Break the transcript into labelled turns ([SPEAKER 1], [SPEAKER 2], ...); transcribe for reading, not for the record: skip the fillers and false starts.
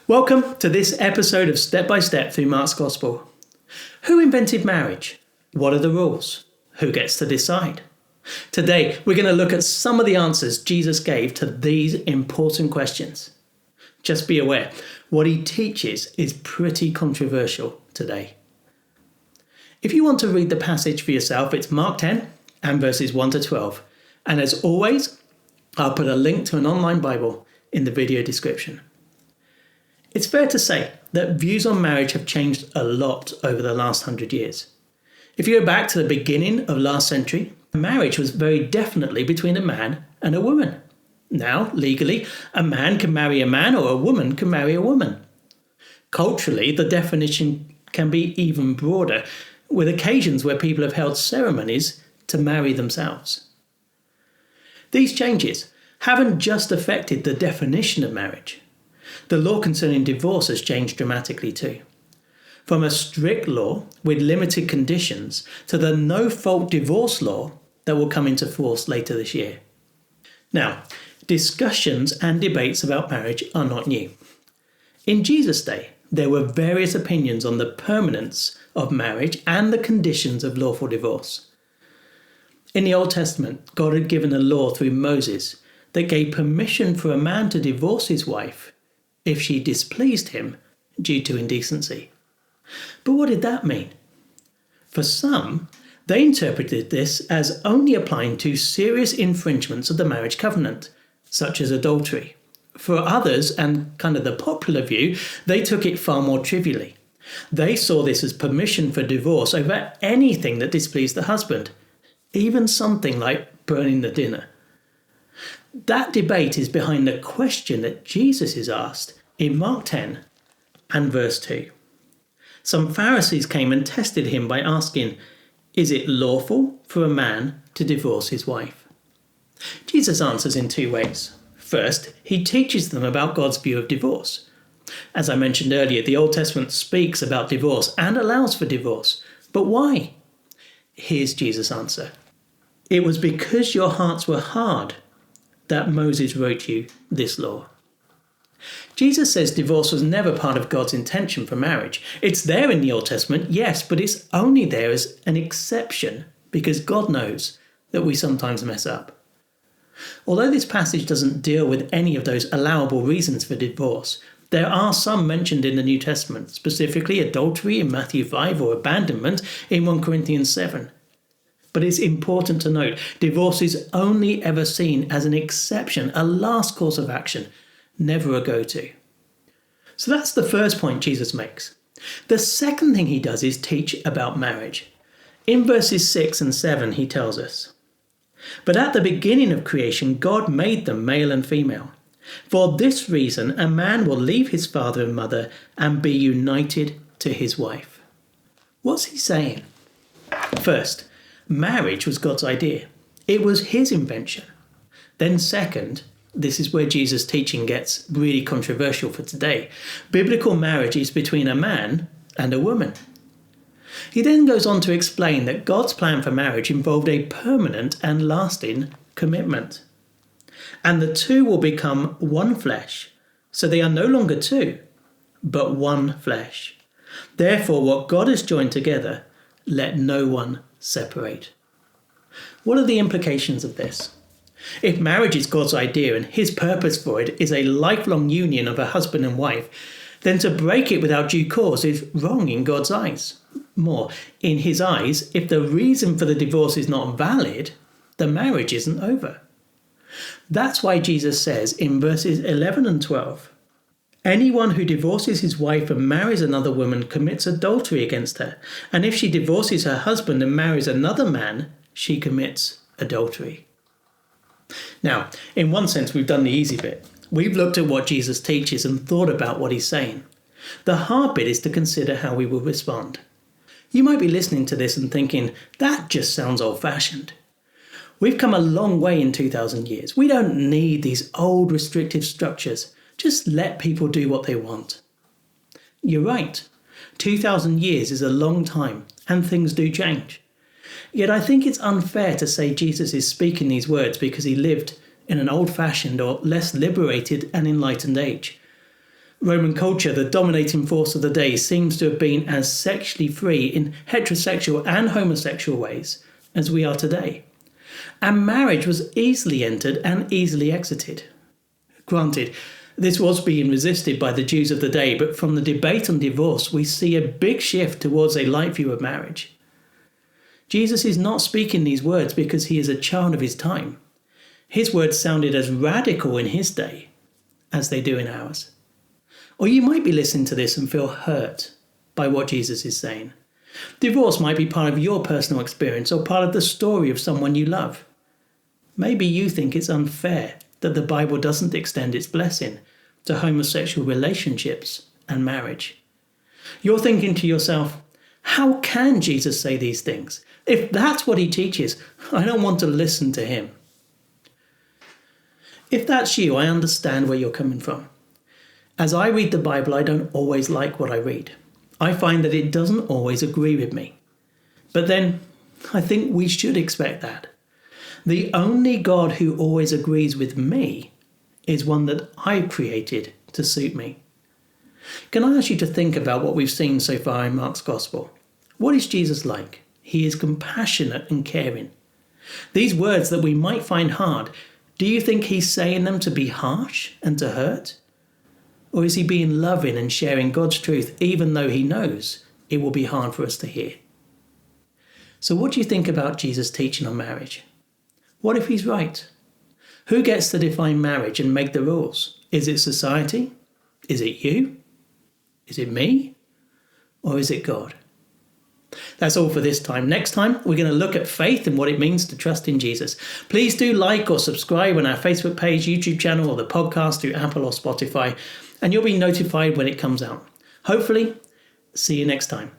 [SPEAKER 1] Welcome to this episode of Step by Step through Mark's Gospel. Who invented marriage? What are the rules? Who gets to decide? Today, we're going to look at some of the answers Jesus gave to these important questions. Just be aware, what he teaches is pretty controversial today. If you want to read the passage for yourself, it's Mark 10 and verses 1 to 12. And as always, I'll put a link to an online Bible in the video description. It's fair to say that views on marriage have changed a lot over the last 100 years. If you go back to the beginning of last century, marriage was very definitely between a man and a woman. Now, legally, a man can marry a man or a woman can marry a woman. Culturally, the definition can be even broader, with occasions where people have held ceremonies to marry themselves. These changes haven't just affected the definition of marriage. The law concerning divorce has changed dramatically too. From a strict law with limited conditions to the no-fault divorce law that will come into force later this year. Now, discussions and debates about marriage are not new. In Jesus' day, there were various opinions on the permanence of marriage and the conditions of lawful divorce. In the Old Testament, God had given a law through Moses that gave permission for a man to divorce his wife if she displeased him due to indecency. But what did that mean? For some, they interpreted this as only applying to serious infringements of the marriage covenant, such as adultery. For others, and kind of the popular view, they took it far more trivially. They saw this as permission for divorce over anything that displeased the husband, even something like burning the dinner. That debate is behind the question that Jesus is asked in Mark 10 and verse 2. Some Pharisees came and tested him by asking, "Is it lawful for a man to divorce his wife?" Jesus answers in two ways. First, he teaches them about God's view of divorce. As I mentioned earlier, the Old Testament speaks about divorce and allows for divorce. But why? Here's Jesus' answer. It was because your hearts were hard that Moses wrote you this law. Jesus says divorce was never part of God's intention for marriage. It's there in the Old Testament, yes, but it's only there as an exception because God knows that we sometimes mess up. Although this passage doesn't deal with any of those allowable reasons for divorce, there are some mentioned in the New Testament, specifically adultery in Matthew 5 or abandonment in 1 Corinthians 7. But it's important to note, divorce is only ever seen as an exception, a last course of action, never a go-to. So that's the first point Jesus makes. The second thing he does is teach about marriage. In verses 6 and 7 he tells us, "But at the beginning of creation God made them male and female. For this reason a man will leave his father and mother and be united to his wife." What's he saying? First, marriage was God's idea. It was his invention. Then second, this is where Jesus' teaching gets really controversial for today. Biblical marriage is between a man and a woman. He then goes on to explain that God's plan for marriage involved a permanent and lasting commitment. And the two will become one flesh, so they are no longer two, but one flesh. Therefore, what God has joined together, let no one separate. What are the implications of this? If marriage is God's idea and his purpose for it is a lifelong union of a husband and wife, then to break it without due cause is wrong in God's eyes. More, in his eyes, if the reason for the divorce is not valid, the marriage isn't over. That's why Jesus says in verses 11 and 12, "Anyone who divorces his wife and marries another woman commits adultery against her, and if she divorces her husband and marries another man, she commits adultery." Now, in one sense, we've done the easy bit. We've looked at what Jesus teaches and thought about what he's saying. The hard bit is to consider how we will respond. You might be listening to this and thinking, that just sounds old-fashioned. We've come a long way in 2,000 years. We don't need these old restrictive structures. Just let people do what they want. You're right. 2,000 years is a long time, and things do change. Yet I think it's unfair to say Jesus is speaking these words because he lived in an old-fashioned or less liberated and enlightened age. Roman culture, the dominating force of the day, seems to have been as sexually free in heterosexual and homosexual ways as we are today. And marriage was easily entered and easily exited. Granted, this was being resisted by the Jews of the day, but from the debate on divorce, we see a big shift towards a light view of marriage. Jesus is not speaking these words because he is a child of his time. His words sounded as radical in his day as they do in ours. Or you might be listening to this and feel hurt by what Jesus is saying. Divorce might be part of your personal experience or part of the story of someone you love. Maybe you think it's unfair that the Bible doesn't extend its blessing to homosexual relationships and marriage. You're thinking to yourself, how can Jesus say these things? If that's what he teaches, I don't want to listen to him. If that's you, I understand where you're coming from. As I read the Bible, I don't always like what I read. I find that it doesn't always agree with me. But then, I think we should expect that. The only God who always agrees with me is one that I created to suit me. Can I ask you to think about what we've seen so far in Mark's Gospel? What is Jesus like? He is compassionate and caring. These words that we might find hard, do you think he's saying them to be harsh and to hurt? Or is he being loving and sharing God's truth even though he knows it will be hard for us to hear? So what do you think about Jesus' teaching on marriage? What if he's right? Who gets to define marriage and make the rules? Is it society? Is it you? Is it me? Or is it God? That's all for this time. Next time, we're going to look at faith and what it means to trust in Jesus. Please do like or subscribe on our Facebook page, YouTube channel, or the podcast through Apple or Spotify, and you'll be notified when it comes out. Hopefully, see you next time.